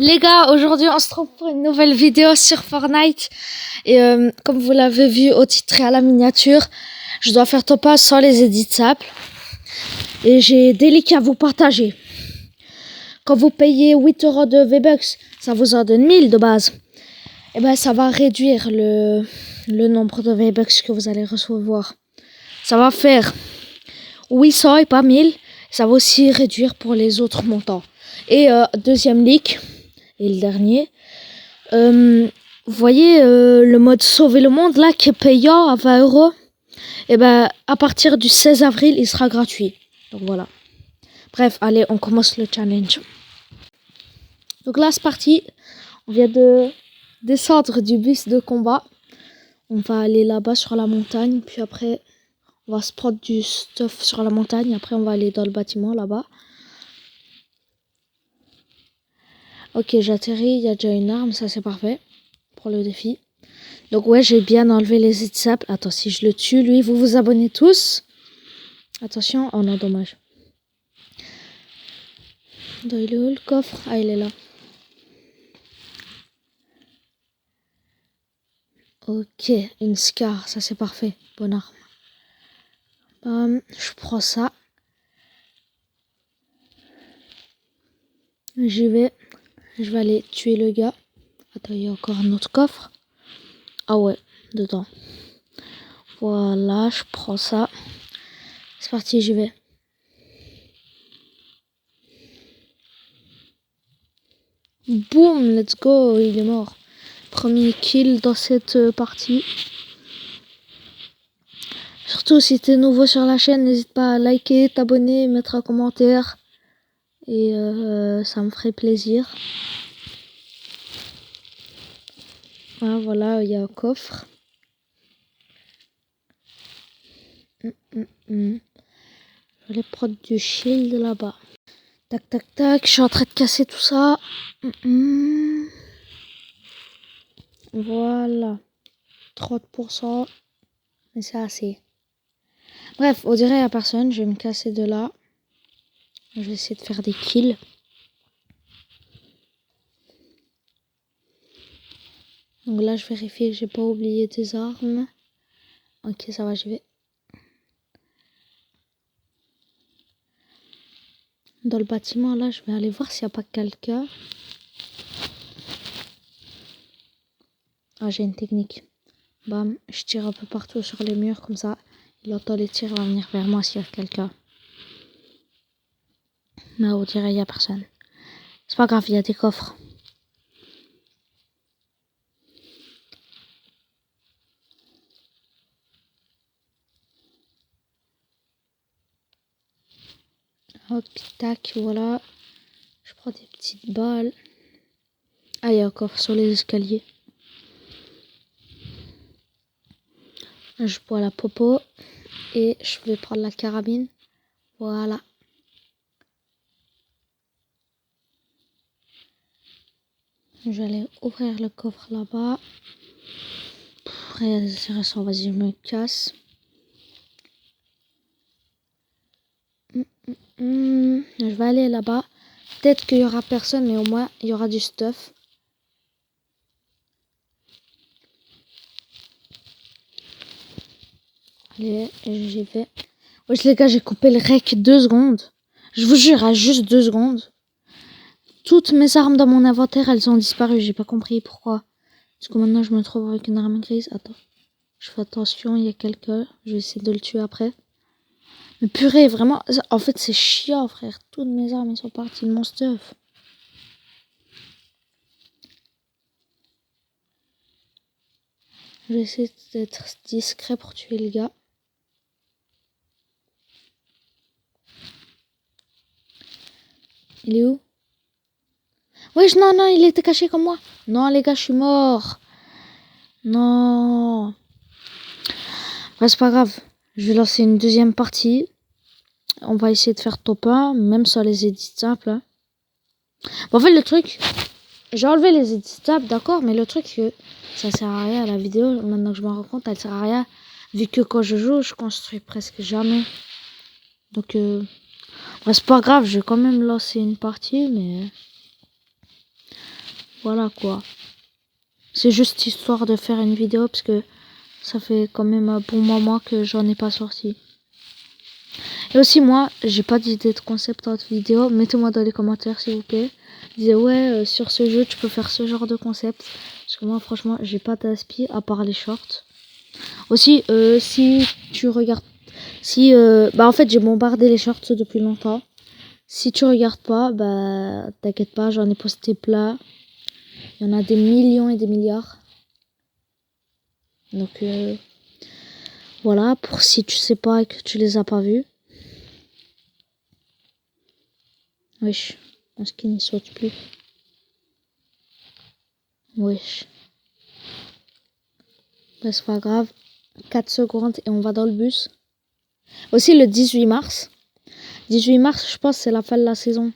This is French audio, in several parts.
Les gars, aujourd'hui on se trouve pour une nouvelle vidéo sur Fortnite. Et comme vous l'avez vu au titre et à la miniature, je dois faire top 1 sans les edits simples. Et j'ai des leaks à vous partager. Quand vous payez 8 € de V-Bucks, ça vous en donne 1000 de base. Et ben ça va réduire le nombre de V-Bucks que vous allez recevoir. Ça va faire 800 et pas 1000. Ça va aussi réduire pour les autres montants. Et deuxième leak, et le dernier, vous voyez le mode sauver le monde là qui est payant à 20 €. Et ben à partir du 16 avril il sera gratuit. Donc voilà. Bref, allez, on commence le challenge. Donc là c'est parti. On vient de descendre du bus de combat. On va aller là-bas sur la montagne. Puis après on va se prendre du stuff sur la montagne. Après on va aller dans le bâtiment là-bas. Ok, j'atterris, il y a déjà une arme, ça c'est parfait pour le défi. Donc ouais, j'ai bien enlevé les étapes. Attends, si je le tue, lui, vous vous abonnez tous. Attention, oh non, dommage. Il est où le coffre? Ah, il est là. Ok, une Scar, ça c'est parfait, bonne arme. Je prends ça. Je vais aller tuer le gars. Attends, il y a encore un autre coffre. Ah ouais, dedans. Voilà, je prends ça. C'est parti, j'y vais. Boum, let's go, il est mort. Premier kill dans cette partie. Surtout si t'es nouveau sur la chaîne, n'hésite pas à liker, t'abonner, mettre un commentaire. Et ça me ferait plaisir. Ah, voilà, il y a un coffre. Je vais aller prendre du shield là-bas. Tac, tac, tac. Je suis en train de casser tout ça. Voilà. 30%. Mais c'est assez. Bref, on dirait à personne. Je vais me casser de là. Je vais essayer de faire des kills. Donc là, je vérifie que j'ai pas oublié des armes. Ok, ça va, j'y vais. Dans le bâtiment, là, je vais aller voir s'il n'y a pas quelqu'un. Ah, j'ai une technique. Bam, je tire un peu partout sur les murs, comme ça. Il entend les tirs, il va venir vers moi s'il y a quelqu'un. Mais on dirait qu'il n'y a personne. C'est pas grave, il y a des coffres. Hop, tac, voilà. Je prends des petites balles. Ah, il y a un coffre sur les escaliers. Je bois la popo. Et je vais prendre la carabine. Voilà. Je vais aller ouvrir le coffre là-bas. C'est récent, vas-y, je me casse. Je vais aller là-bas. Peut-être qu'il y aura personne, mais au moins il y aura du stuff. Allez, j'y vais. Wesh les gars, j'ai coupé le rec 2 secondes. Je vous jure, à juste 2 secondes. Toutes mes armes dans mon inventaire, elles ont disparu. J'ai pas compris pourquoi. Parce que maintenant, je me trouve avec une arme grise. Attends. Je fais attention, il y a quelqu'un. Je vais essayer de le tuer après. Mais purée, vraiment. En fait, c'est chiant, frère. Toutes mes armes, elles sont parties de mon stuff. Je vais essayer d'être discret pour tuer le gars. Il est où? Wesh, non, non, il était caché comme moi. Non, les gars, je suis mort. Non. Ouais, c'est pas grave. Je vais lancer une deuxième partie. On va essayer de faire top 1, même sans les edits simples. Hein. Bon, en fait, le truc, j'ai enlevé les edits simples, d'accord, mais le truc, c'est que ça sert à rien à la vidéo. Maintenant que je m'en rends compte, elle sert à rien. Vu que quand je joue, je construis presque jamais. Donc, ouais, c'est pas grave, je vais quand même lancer une partie, mais Voilà quoi. C'est juste histoire de faire une vidéo parce que ça fait quand même un bon moment que j'en ai pas sorti. Et aussi moi, j'ai pas d'idée de concept en vidéo. Mettez-moi dans les commentaires s'il vous plaît. Disez ouais, sur ce jeu tu peux faire ce genre de concept. Parce que moi franchement j'ai pas d'inspi à part les shorts. Aussi si tu regardes... Si bah en fait j'ai bombardé les shorts depuis longtemps. Si tu regardes pas, bah t'inquiète pas, j'en ai posté plein. Il y en a des millions et des milliards. Donc voilà, pour si tu sais pas et que tu les as pas vus. Wesh, mon skin il saute plus. Wesh. Bah, c'est pas grave. 4 secondes et on va dans le bus. Aussi le 18 mars. 18 mars, je pense c'est la fin de la saison.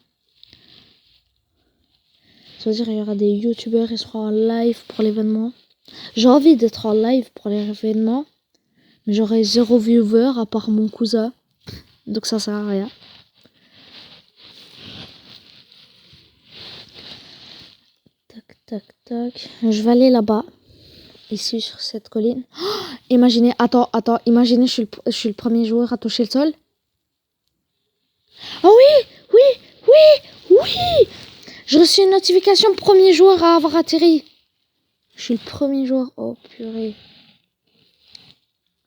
Ça veut dire il y aura des youtubeurs qui seront en live pour l'événement. J'ai envie d'être en live pour l'événement. Mais j'aurai 0 viewer à part mon cousin. Donc ça sert à rien. Tac, tac, tac. Je vais aller là-bas. Ici sur cette colline. Oh, imaginez, attends, imaginez, je suis le premier joueur à toucher le sol. Oh oui, oui, oui, oui. J'ai reçu une notification, premier joueur à avoir atterri. Je suis le premier joueur. Oh purée.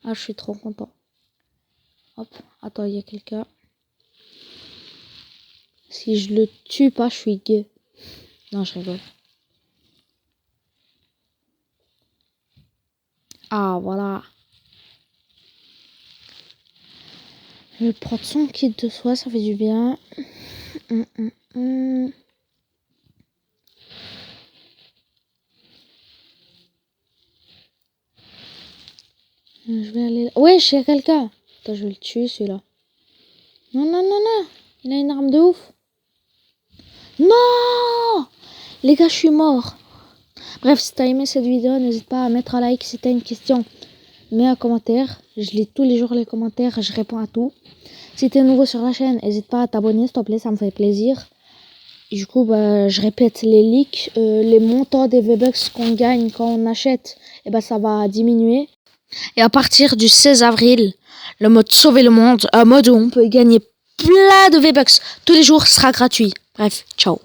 Ah, je suis trop content. Hop, attends, il y a quelqu'un. Si je le tue pas, je suis gay. Non, je rigole. Ah, voilà. Je vais prendre son kit de soie, ça fait du bien. Je vais aller là. Ouais, chez quelqu'un. Attends, je vais le tuer celui-là. Non, non, non, non. Il a une arme de ouf. Non! Les gars, je suis mort. Bref, si t'as aimé cette vidéo, n'hésite pas à mettre un like. Si t'as une question, mets un commentaire. Je lis tous les jours les commentaires, je réponds à tout. Si t'es nouveau sur la chaîne, n'hésite pas à t'abonner, s'il te plaît, ça me fait plaisir. Et du coup, bah, je répète les leaks, les montants des V-Bucks qu'on gagne quand on achète, et bah, ça va diminuer. Et à partir du 16 avril, le mode Sauver le Monde, un mode où on peut gagner plein de V-Bucks tous les jours, sera gratuit. Bref, ciao.